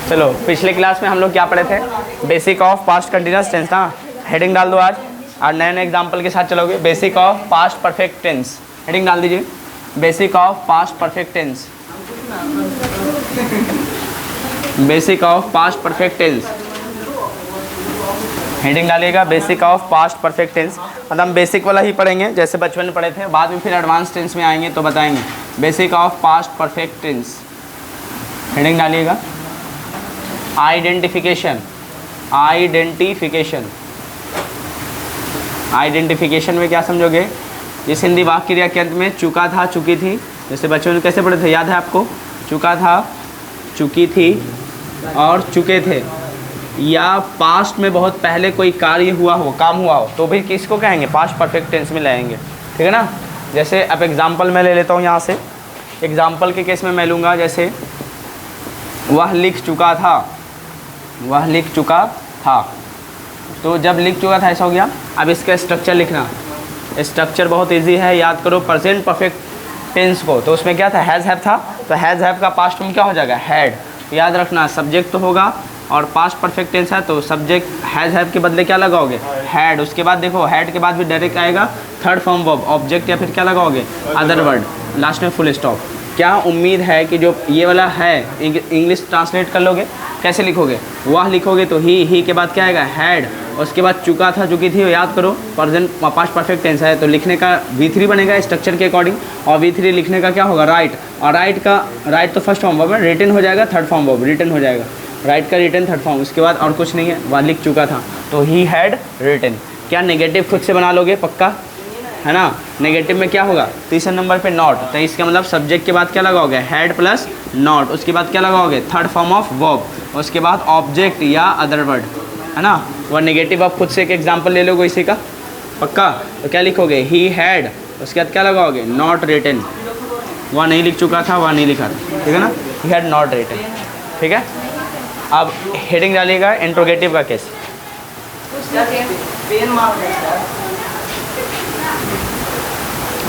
चलो पिछले क्लास में हम लोग क्या पढ़े थे, basic of past continuous tense ना। हेडिंग डाल दो आज और नए नए एग्जाम्पल के साथ चलोगे। Basic of past perfect tense, heading डाल दीजिए basic of past perfect tense. Basic of past perfect tense, heading डालिएगा basic of past perfect tense. मतलब हम बेसिक वाला ही पढ़ेंगे जैसे बचपन में पढ़े थे, बाद में फिर एडवांस टेंस में आएंगे तो बताएंगे। Basic of past perfect tense, heading डालिएगा आइडेंटिफिकेशन। आइडेंटिफिकेशन, आइडेंटिफिकेशन में क्या समझोगे, जिस हिंदी वाक्य क्रिया के अंत में चुका था चुकी थी, जैसे बच्चों में कैसे पढ़े थे, याद है आपको? चुका था, चुकी थी और चुके थे। या पास्ट में बहुत पहले कोई कार्य हुआ हो, काम हुआ हो, तो भी किसको कहेंगे? पास्ट परफेक्ट टेंस में लाएंगे, ठीक है ना। जैसे अब एग्जाम्पल मैं ले लेता हूँ यहाँ से। एग्जाम्पल के केस में मैं लूँगा जैसे वह लिख चुका था, वह लिख चुका था। तो जब लिख चुका था ऐसा हो गया। अब इसका स्ट्रक्चर लिखना, स्ट्रक्चर बहुत इजी है, याद करो प्रेजेंट परफेक्ट टेंस को। तो उसमें क्या था, हैज़ हैव था, तो हैज़ हैव का पास्ट में क्या हो जाएगा? हैड। याद रखना सब्जेक्ट तो होगा और पास्ट परफेक्ट टेंस है तो सब्जेक्ट हैज़ हैव के बदले क्या लगाओगे? हैड। उसके बाद देखो हैड के बाद भी डायरेक्ट आएगा थर्ड फॉर्म वर्ब ऑब्जेक्ट, या फिर क्या लगाओगे? अदर वर्ड, लास्ट में फुल स्टॉप। क्या उम्मीद है कि जो ये वाला है इंग्लिश ट्रांसलेट कर लोगे? कैसे लिखोगे? वह लिखोगे तो ही के बाद क्या आएगा? हैड। उसके बाद चुका था चुकी थी, याद करो प्रेजेंट पास्ट परफेक्ट टेंस है तो लिखने का V3 बनेगा स्ट्रक्चर के अकॉर्डिंग, और V3 लिखने का क्या होगा? राइट। और राइट तो फर्स्ट फॉर्म वर्ब है, रिटन हो जाएगा थर्ड फॉर्म वर्ब, रिटन हो जाएगा। राइट का रिटन थर्ड फॉर्म, उसके बाद और कुछ नहीं है, वह लिख चुका था तो ही हैड रिटन। क्या नेगेटिव खुद से बना लोगे? पक्का है ना। नेगेटिव में क्या होगा? तीसरे नंबर पे नॉट, तो इसका मतलब सब्जेक्ट के बाद क्या लगाओगे? Had plus not. उसके बाद क्या लगाओगे? Third form of verb. उसके बाद ऑब्जेक्ट या अदर वर्ड, है ना। वह नेगेटिव आप खुद से एक एग्जांपल ले लोगे इसी का, पक्का। तो क्या लिखोगे? He had. उसके बाद क्या लगाओगे? Not written. वह नहीं लिख चुका था, वह नहीं लिखा था, ठीक है ना। ही हैड नॉट रिटन, ठीक है। अब हेडिंग डालिएगा इंट्रोगेटिव का केस।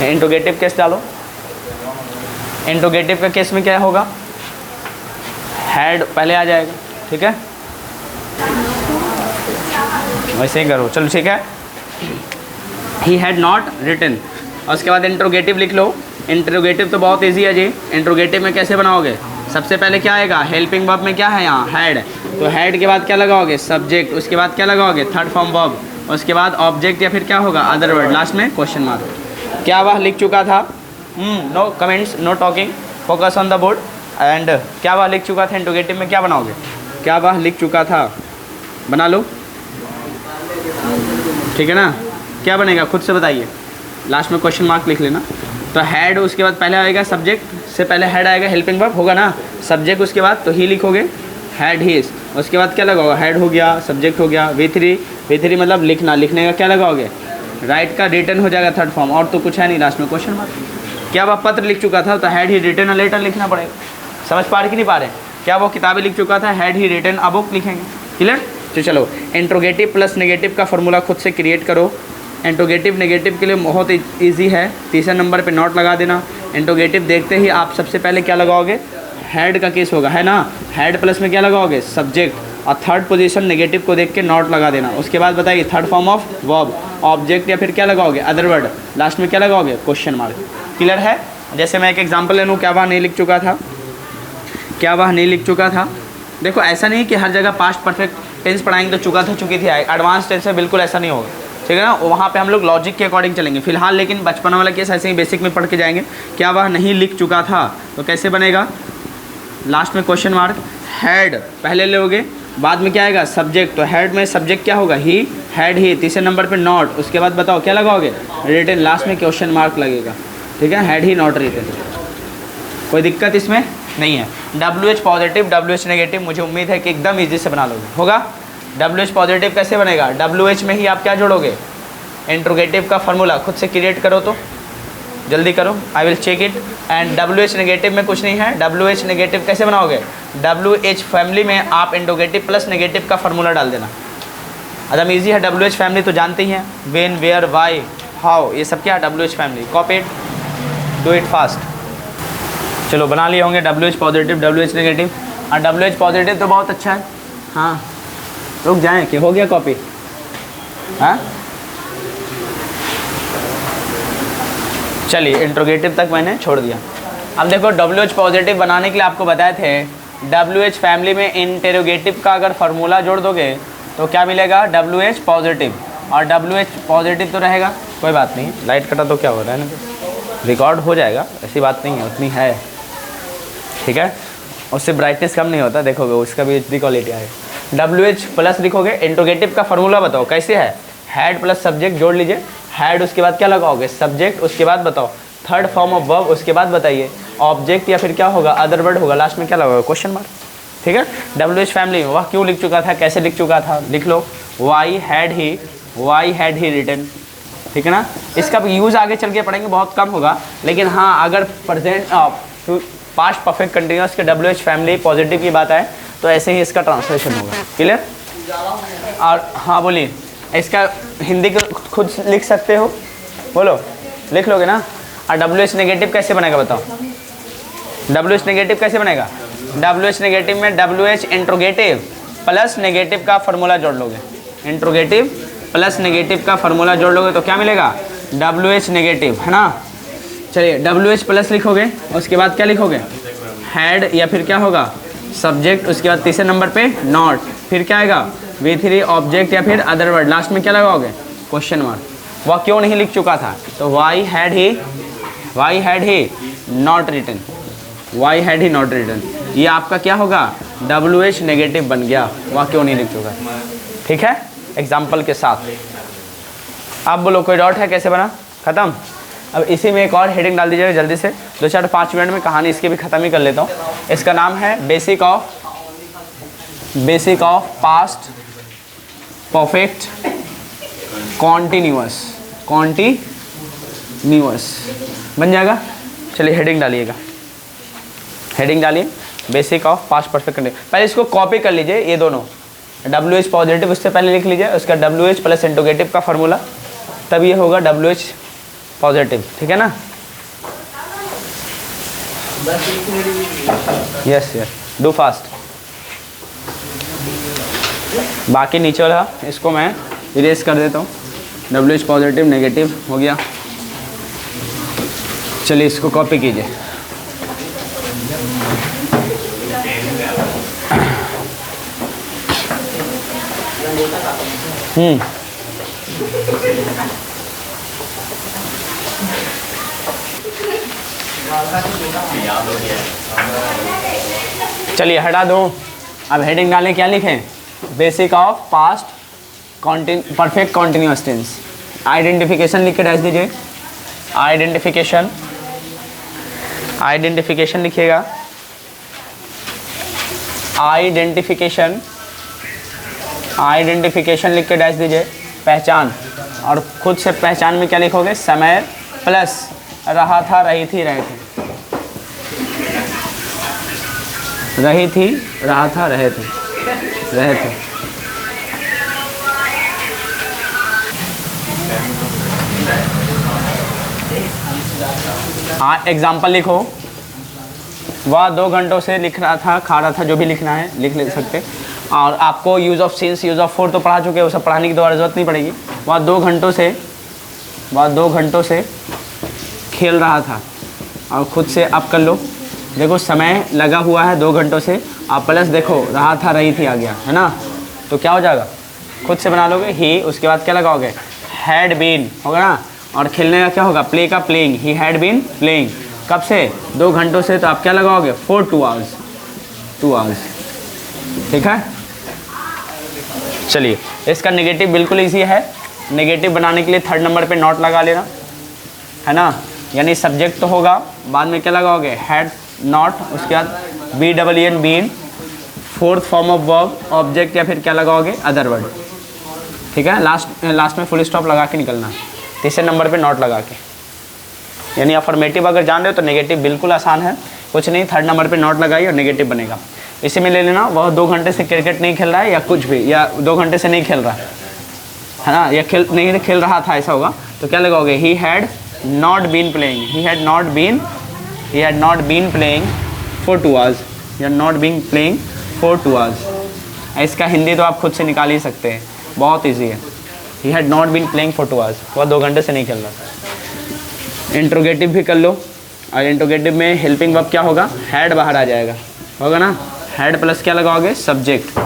इंट्रोगेटिव केस डालो। इंट्रोगेटिव का केस में क्या होगा? हैड पहले आ जाएगा, ठीक है। वैसे ही करो, चलो ठीक है। He had not written. और उसके बाद इंट्रोगेटिव लिख लो। इंट्रोगेटिव तो बहुत इजी है जी। इंट्रोगेटिव में कैसे बनाओगे? सबसे पहले क्या आएगा? हेल्पिंग वर्ब में क्या है यहाँ? हैड। तो हैड के बाद क्या लगाओगे? सब्जेक्ट। उसके बाद क्या लगाओगे? Third form verb. उसके बाद ऑब्जेक्ट या फिर क्या होगा? अदर वर्ड, लास्ट में क्वेश्चन मार्क। क्या वह लिख चुका था? No comments, no talking, focus on the board. And क्या वह लिख चुका था? इंट्रोगेटिव में क्या बनाओगे? क्या वह लिख चुका था, बना लो, ठीक है ना। क्या बनेगा खुद से बताइए, लास्ट में क्वेश्चन मार्क लिख लेना। तो हैड, उसके बाद पहले आएगा सब्जेक्ट से पहले हैड आएगा, हेल्पिंग वर्ब होगा ना, सब्जेक्ट उसके बाद तो ही लिखोगे, हैड हीज। उसके बाद क्या लगाओगे? हैड हो गया, सब्जेक्ट हो गया, V3 मतलब लिखना, लिखने का क्या लगाओगे? राइट का रिटर्न हो जाएगा थर्ड फॉर्म, और तो कुछ है नहीं, लास्ट में क्वेश्चन मार्क। क्या वह पत्र लिख चुका था? तो had he written a letter लिखना पड़ेगा। समझ पा रहे कि नहीं पा रहे? क्या वो किताबें लिख चुका था? Had he written a book लिखेंगे, क्लियर। तो चलो इंट्रोगेटिव प्लस नेगेटिव का फॉर्मूला खुद से क्रिएट करो। इंट्रोगेटिव नेगेटिव के लिए बहुत ईजी है, तीसरे नंबर पे नॉट लगा देना। इंट्रोगेटिव देखते ही आप सबसे पहले क्या लगाओगे? हैड का केस होगा, है ना। हैड प्लस में क्या लगाओगे? सब्जेक्ट, और थर्ड पोजीशन नेगेटिव को देख के नॉट लगा देना। उसके बाद बताइए third form of verb, object या फिर क्या लगाओगे? अदर वर्ड, लास्ट में क्या लगाओगे? क्वेश्चन मार्क, क्लियर है। जैसे मैं एक एग्जांपल ले लूँ, क्या वह नहीं लिख चुका था? क्या वह नहीं लिख चुका था? देखो ऐसा नहीं कि हर जगह पास्ट परफेक्ट टेंस पढ़ाएंगे तो चुका था चुकी थी आए, एडवांस टेंस में बिल्कुल ऐसा नहीं होगा, ठीक है ना। वहाँ पे हम लोग लॉजिक के अकॉर्डिंग चलेंगे फिलहाल, लेकिन बचपन वाला केस ऐसे ही बेसिक में पढ़ के जाएंगे। क्या वह नहीं लिख चुका था, तो कैसे बनेगा? लास्ट में क्वेश्चन मार्क, हैड पहले लोगे, बाद में क्या आएगा? सब्जेक्ट। तो हैड में सब्जेक्ट क्या होगा? ही, हैड ही। तीसरे नंबर पे नॉट। उसके बाद बताओ क्या लगाओगे? रिटन, लास्ट में क्वेश्चन मार्क लगेगा, ठीक है। हैड ही नॉट रिटन, कोई दिक्कत इसमें नहीं है। WH पॉजिटिव, WH नेगेटिव, मुझे उम्मीद है कि एकदम ईजी से बना लोगे, होगा। WH पॉजिटिव कैसे बनेगा? WH में ही आप क्या जोड़ोगे? इंट्रोगेटिव का फॉर्मूला खुद से क्रिएट करो, तो जल्दी करो, I will check it. And WH negative में कुछ नहीं है। WH नेगेटिव कैसे बनाओगे? WH फैमिली में आप इंट्रोगेटिव प्लस नेगेटिव का फॉर्मूला डाल देना, एकदम ईजी है। WH फैमिली तो जानते ही हैं, वेन, वेयर, वाई, हाउ, ये सब क्या है? WH family. Copy it, do it fast. चलो बना लिए होंगे WH पॉजिटिव, WH नेगेटिव। और WH पॉजिटिव तो बहुत अच्छा है। हाँ रुक जाएं कि हो गया कॉपी। हाँ चलिए इंट्रोगेटिव तक मैंने छोड़ दिया। अब देखो WH पॉजिटिव बनाने के लिए आपको बताए थे WH फैमिली में इंटेरोगेटिव का अगर फार्मूला जोड़ दोगे तो क्या मिलेगा, WH पॉजिटिव। और WH पॉजिटिव तो रहेगा, कोई बात नहीं, लाइट कटा तो क्या हो रहा है ना, रिकॉर्ड हो जाएगा, ऐसी बात नहीं है, उतनी है, ठीक है, उससे ब्राइटनेस कम नहीं होता, देखोगे उसका भी HD क्वालिटी आएगा। WH प्लस लिखोगे, इंट्रोगेटिव का फार्मूला बताओ कैसे है, हैड प्लस सब्जेक्ट जोड़ लीजिए, हैड उसके बाद क्या लगाओगे, सब्जेक्ट, उसके बाद बताओ थर्ड फॉर्म ऑफ वर्ब, उसके बाद बताइए ऑब्जेक्ट या फिर क्या होगा, अदर वर्ड होगा, लास्ट में क्या लगाओगे, क्वेश्चन मार्क, ठीक है। WH फैमिली में वह क्यों लिख चुका था, कैसे लिख चुका था, लिख लो, वाई हैड ही रिटन, ठीक है ना। इसका यूज़ आगे चल के पढ़ेंगे, बहुत कम होगा, लेकिन हाँ अगर प्रेजेंट पास्ट परफेक्ट कंटिन्यूअस के WH फैमिली पॉजिटिव की बात आए तो ऐसे ही इसका ट्रांसलेशन होगा, क्लियर। और हाँ बोलिए, इसका हिंदी को खुद लिख सकते हो, बोलो, लिख लोगे ना। और WH नेगेटिव कैसे बनेगा बताओ, WH नेगेटिव कैसे बनेगा, WH नेगेटिव में WH इंट्रोगेटिव प्लस नेगेटिव का फार्मूला जोड़ लोगे, इंट्रोगेटिव प्लस नेगेटिव का फार्मूला जोड़ लोगे तो क्या मिलेगा, WH नेगेटिव, है ना। चलिए WH प्लस लिखोगे, उसके बाद क्या लिखोगे, हैड या फिर क्या होगा, सब्जेक्ट, उसके बाद तीसरे नंबर पे नॉट, फिर क्या आएगा, V3 ऑब्जेक्ट या फिर अदर वर्ड, लास्ट में क्या लगाओगे, क्वेश्चन मार्क। वह क्यों नहीं लिख चुका था, तो why had he not written, why had he not written, ये आपका क्या होगा, WH नेगेटिव बन गया, वह क्यों नहीं लिख चुका, ठीक है, एग्जाम्पल के साथ। अब बोलो कोई डाउट है, कैसे बना, खत्म। अब इसी में एक और हेडिंग डाल दीजिएगा जल्दी से, 2-4-5 मिनट में कहानी इसकी भी ख़त्म ही कर लेता हूँ। इसका नाम है basic of past perfect continuous बन जाएगा। चलिए हेडिंग डालिएगा, हेडिंग डालिए, basic of past perfect continuous. पहले इसको कॉपी कर लीजिए, ये दोनों WH पॉजिटिव उससे पहले लिख लीजिए, उसका WH प्लस इंट्रोगेटिव का फार्मूला, तब ये होगा WH पॉजिटिव, ठीक है ना। Yes do fast. बाकी नीचे वाला इसको मैं इरेज कर देता हूँ, WH पॉजिटिव नेगेटिव हो गया। चलिए इसको कॉपी कीजिए, चलिए हटा दो। अब हेडिंग डालें, क्या लिखें, basic of past perfect continuous tense. Identification लिख के डाल दीजिए, आइडेंटिफिकेशन लिखिएगा, आइडेंटिफिकेशन लिख के डैश दीजिए, पहचान, और खुद से पहचान में क्या लिखोगे, समय प्लस रहा था, रही थी, रहे थे, रही थी, रहा था, रहे थे, रहे थे। हाँ एग्जाम्पल लिखो, वह 2 घंटों से लिख रहा था, खा रहा था, जो भी लिखना है लिख ले सकते। और आपको use of since, use of for तो पढ़ा चुके हो, वो सब पढ़ाने की दोबारा ज़रूरत नहीं पड़ेगी। वह 2 घंटों से खेल रहा था, और खुद से आप कर लो, देखो समय लगा हुआ है 2 घंटों से, आप प्लस देखो रहा था, रही थी आ गया, है ना, तो क्या हो जाएगा, खुद से बना लोगे ही, उसके बाद क्या लगाओगे, हैड बीन होगा ना, और खेलने का क्या होगा, प्ले का playing, he had been playing, कब से, 2 घंटों से, तो आप क्या लगाओगे, फॉर 2 आवर्स, ठीक है। चलिए इसका नेगेटिव बिल्कुल इजी है, नेगेटिव बनाने के लिए 3rd नंबर पे नॉट लगा लेना, है ना, यानी सब्जेक्ट तो होगा, बाद में क्या लगाओगे, हैड नॉट, उसके बाद BEEN been, 4th form of verb, object या फिर क्या लगाओगे, अदर वर्ड, ठीक है। लास्ट में फुल स्टॉप लगा के निकलना, 3रे नंबर पे नॉट लगा के, यानी अफर्मेटिव अगर जान रहे हो तो नेगेटिव बिल्कुल आसान है, कुछ नहीं, 3rd नंबर पे नॉट लगाइए और नेगेटिव बनेगा। इसी में ले लेना, वह 2 घंटे से क्रिकेट नहीं खेल रहा है, या कुछ भी, या 2 घंटे से नहीं खेल रहा है ना, या नहीं खेल रहा था, ऐसा होगा, तो क्या लगाओगे, he had not been playing, he had not been playing for 2 hours, you are not being playing for 2 hours। इसका हिंदी तो आप खुद से निकाल ही सकते हैं, बहुत ईजी है। He had not been playing for 2 hours, वह 2 घंटे से नहीं खेल रहा था। इंट्रोगेटिव भी कर लो, और इंट्रोगेटिव में हेल्पिंग वर्ब क्या होगा, हैड बाहर आ जाएगा, होगा ना। हैड प्लस क्या लगाओगे, सब्जेक्ट।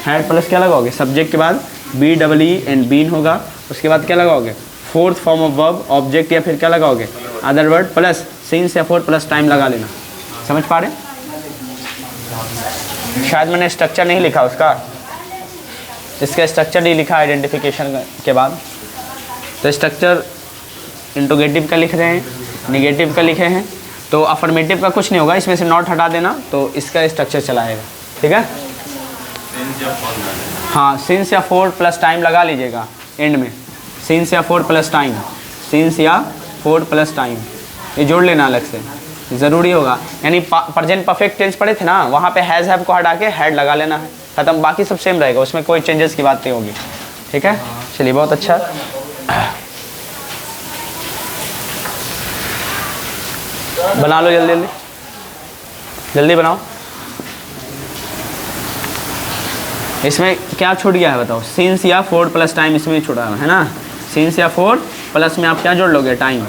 हैड प्लस क्या लगाओगे, सब्जेक्ट के बाद B double E and been होगा, उसके बाद क्या लगाओगे, fourth form of verb object, या फिर क्या लगाओगे, अदर वर्ड प्लस सिंस या फॉर प्लस टाइम लगा लेना। समझ पा रहे? शायद मैंने स्ट्रक्चर नहीं लिखा उसका, इसका स्ट्रक्चर नहीं लिखा आइडेंटिफिकेशन के बाद। तो स्ट्रक्चर इंट्रोगेटिव का लिख रहे हैं, निगेटिव का लिखे हैं, तो अफर्मेटिव का कुछ नहीं होगा, इसमें से नॉट हटा देना तो इसका स्ट्रक्चर चलाएगा। ठीक है, हाँ, सिंस या फॉर प्लस टाइम लगा लीजिएगा एंड में, सिंस या फॉर प्लस टाइम, सिंस या फॉर प्लस टाइम, ये जोड़ लेना अलग से, ज़रूरी होगा। यानी प्रेजेंट परफेक्ट टेंस पढ़े थे ना, वहाँ पे हैज़ हैव को हटा के हैड लगा लेना है, खत्म, बाकी सब सेम रहेगा, उसमें कोई चेंजेस की बात नहीं होगी। ठीक है, चलिए बहुत अच्छा। बना लो जल्दी जल्दी, जल्दी बनाओ। इसमें क्या छूट गया है बताओ, सिंस या फॉर प्लस टाइम इसमें छूटा है ना। सिंस या फॉर प्लस में आप क्या जोड़ लोगे, टाइम,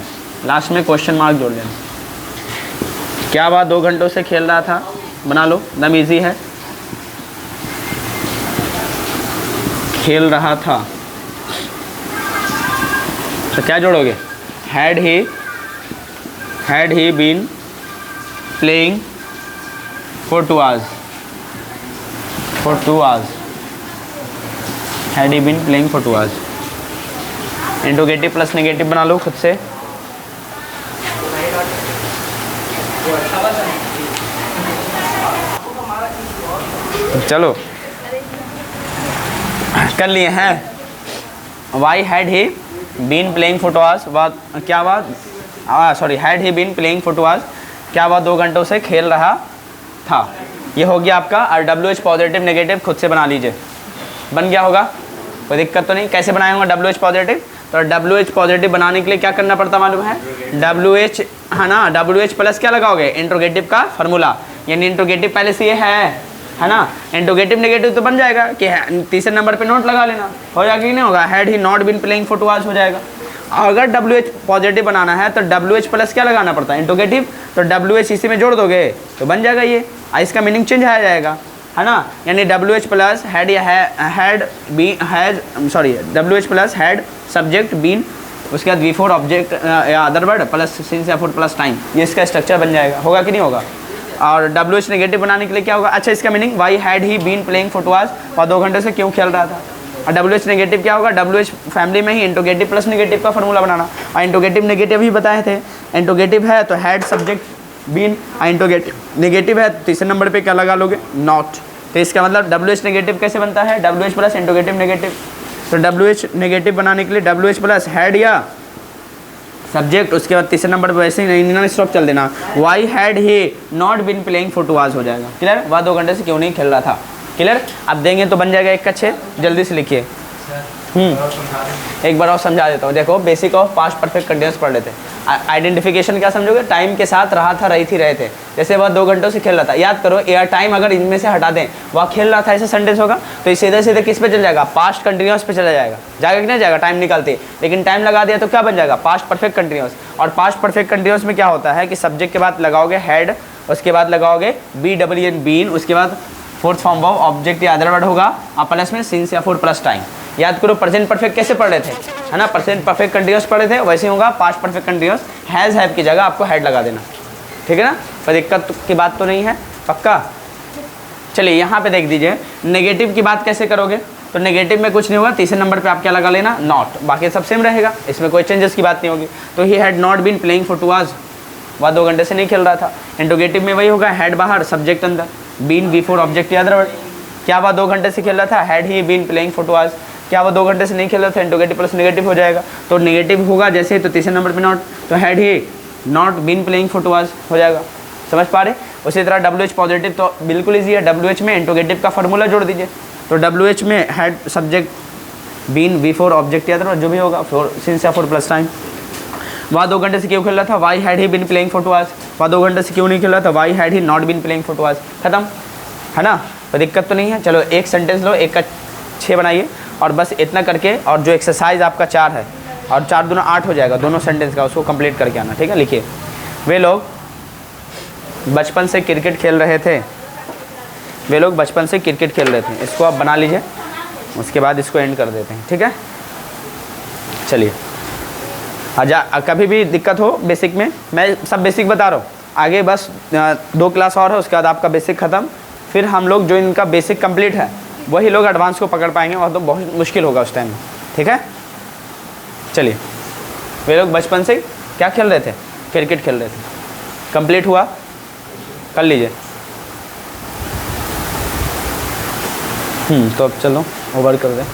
लास्ट में क्वेश्चन मार्क जोड़ लेना। क्या बात 2 घंटों से खेल रहा था, बना लो, एकदम ईजी है। खेल रहा था, तो क्या जोड़ोगे, had he been playing for 2 hours, for 2 hours, had he been playing for 2 hours। Interrogative plus negative बना लो खुद से। चलो कर लिए हैं। Why had he been playing for 2 hours, बात क्या बात, sorry, had he been playing for 2 hours, क्या बात 2 घंटों से खेल रहा था। ये हो गया आपका। और WH पॉजिटिव नेगेटिव खुद से बना लीजिए, बन गया होगा, कोई दिक्कत तो नहीं। कैसे बनाएंगे WH पॉजिटिव, तो WH पॉजिटिव बनाने के लिए क्या करना पड़ता मालूम है, WH है ना, WH प्लस क्या लगाओगे, इंट्रोगेटिव का फार्मूला, यानी इंट्रोगेटिव पहले से ये है ना, इंट्रोगेटिव नेगेटिव तो बन जाएगा कि तीसरे नंबर पे नोट लगा लेना, हो जाएगा कि नहीं होगा, had he not been playing for 2 hours हो जाएगा। अगर WH पॉजिटिव बनाना है तो WH प्लस क्या लगाना पड़ता है, इंट्रोगेटिव, तो WH इसी में जोड़ दोगे तो बन जाएगा ये, इसका मीनिंग चेंज आ जाएगा, है ना। यानी WH प्लस हैड या had B had sorry WH plus had subject been, उसके बाद बिफोर ऑब्जेक्ट या अदर वर्ड प्लस सिंस या फॉर प्लस टाइम, ये इसका स्ट्रक्चर बन जाएगा, होगा कि नहीं होगा। और WH नेगेटिव बनाने के लिए क्या होगा, अच्छा इसका meaning why had he been playing for 2 hours, और 2 घंटे से क्यों खेल रहा था। और WH नेगेटिव क्या होगा, WH फैमिली में ही इंट्रोगेटिव प्लस नेगेटिव का फॉर्मूला बनाना, और इंट्रोगेटिव नेगेटिव ही बताए थे। इंट्रोगेटिव है तो had subject been, interrogative negative है तो तीसरे नंबर पे क्या लगा लोगे, नॉट। तो इसका मतलब WH नेगेटिव कैसे बनता है, WH प्लस इंट्रोगेटिव नेगेटिव। तो WH नेगेटिव बनाने के लिए WH प्लस हैड या सब्जेक्ट, उसके बाद तीसरे नंबर पर वैसे ही नॉन स्टॉप चल देना, why had he not been playing for 2 hours हो जाएगा। क्लियर, वह 2 घंटे से क्यों नहीं खेल रहा था। क्लियर, अब देंगे तो बन जाएगा 1 का 6, जल्दी से लिखिए। एक बार और समझा देता हूँ, देखो basic of past perfect continuous पढ़ लेते हैं। आइडेंटिफिकेशन क्या समझोगे, टाइम के साथ रहा था, रही थी, रहे थे। जैसे वह 2 घंटों से खेल रहा था, याद करो एयर टाइम अगर इनमें से हटा दें, वह खेल रहा था ऐसे सेंटेंस होगा, तो ये सीधे सीधे किस पे चल जाएगा, पास्ट कंटिन्यूअस पे चला जाएगा, जाएगा कि नहीं जाएगा, टाइम निकालते। लेकिन टाइम लगा दिया तो क्या बन जाएगा, पास्ट परफेक्ट कंटिन्यूअस। और पास्ट परफेक्ट कंटिन्यूअस में क्या होता है कि सब्जेक्ट के बाद लगाओगे हैड, उसके बाद लगाओगे BWN बीन, उसके बाद फोर्थ फॉर्म ऑफ ऑब्जेक्ट या अदर वर्ड होगा, और प्लस में सिंस या फॉर प्लस टाइम। याद करो प्रेजेंट परफेक्ट कैसे पढ़ रहे थे, है ना, प्रेजेंट परफेक्ट कंटिन्यूअस पढ़े थे, वैसे होगा past perfect continuous, has have की जगह आपको हैड लगा देना। ठीक है ना, कोई दिक्कत की बात तो नहीं है, पक्का। चलिए यहाँ पे देख दीजिए, नेगेटिव की बात कैसे करोगे, तो नेगेटिव में कुछ नहीं होगा, तीसरे नंबर पे आप क्या लगा लेना, नॉट, बाकी सब सेम रहेगा, इसमें कोई चेंजेस की बात नहीं होगी। तो he had not been playing for 2 hours, वह 2 घंटे से नहीं खेल रहा था। इंट्रोगेटिव में वही होगा, हैड बाहर, सब्जेक्ट अंदर, बीन बिफोर ऑब्जेक्ट या अदर वर्ड। क्या वह 2 घंटे से खेल रहा था, had he been playing for 2 hours, क्या वह 2 घंटे से नहीं खेल रहा था, इंट्रोगेटिव प्लस नेगेटिव हो जाएगा, तो नेगेटिव होगा जैसे, तो तीसरे नंबर पे नॉट, तो had he not been playing for 2 hours हो जाएगा। समझ पा रहे। उसी तरह WH पॉजिटिव तो बिल्कुल ईजी है, WH में इंट्रोगेटिव का फार्मूला जोड़ दीजिए, तो WH में had subject been before object या अदर जो भी होगा, फॉर सिंस या फॉर प्लस टाइम। वह 2 घंटे से क्यों खेल रहा था, why had he been playing for 2 hours, वह 2 घंटे से क्यों नहीं खेला था, why had he not been playing football, खत्म है ना, कोई दिक्कत तो नहीं है। चलो एक सेंटेंस लो, एक का 6 बनाइए और बस इतना करके, और जो एक्सरसाइज आपका 4 है और 4 दूना 8 हो जाएगा दोनों सेंटेंस का, उसको कंप्लीट करके आना, ठीक है। लिखिए, वे लोग बचपन से क्रिकेट खेल रहे थे, वे लोग बचपन से क्रिकेट खेल रहे थे, इसको आप बना लीजिए, उसके बाद इसको एंड कर देते हैं, ठीक है। चलिए कभी भी दिक्कत हो बेसिक में, मैं सब बेसिक बता रहा हूँ, आगे बस 2 क्लास और है, उसके बाद आपका बेसिक ख़त्म, फिर हम लोग जो इनका बेसिक कंप्लीट है वही लोग एडवांस को पकड़ पाएंगे, और तो बहुत मुश्किल होगा उस टाइम में, ठीक है। चलिए, वे लोग बचपन से क्या खेल रहे थे, क्रिकेट खेल रहे थे, कंप्लीट हुआ, कर लीजिए। तो अब चलो ओवर कर दें।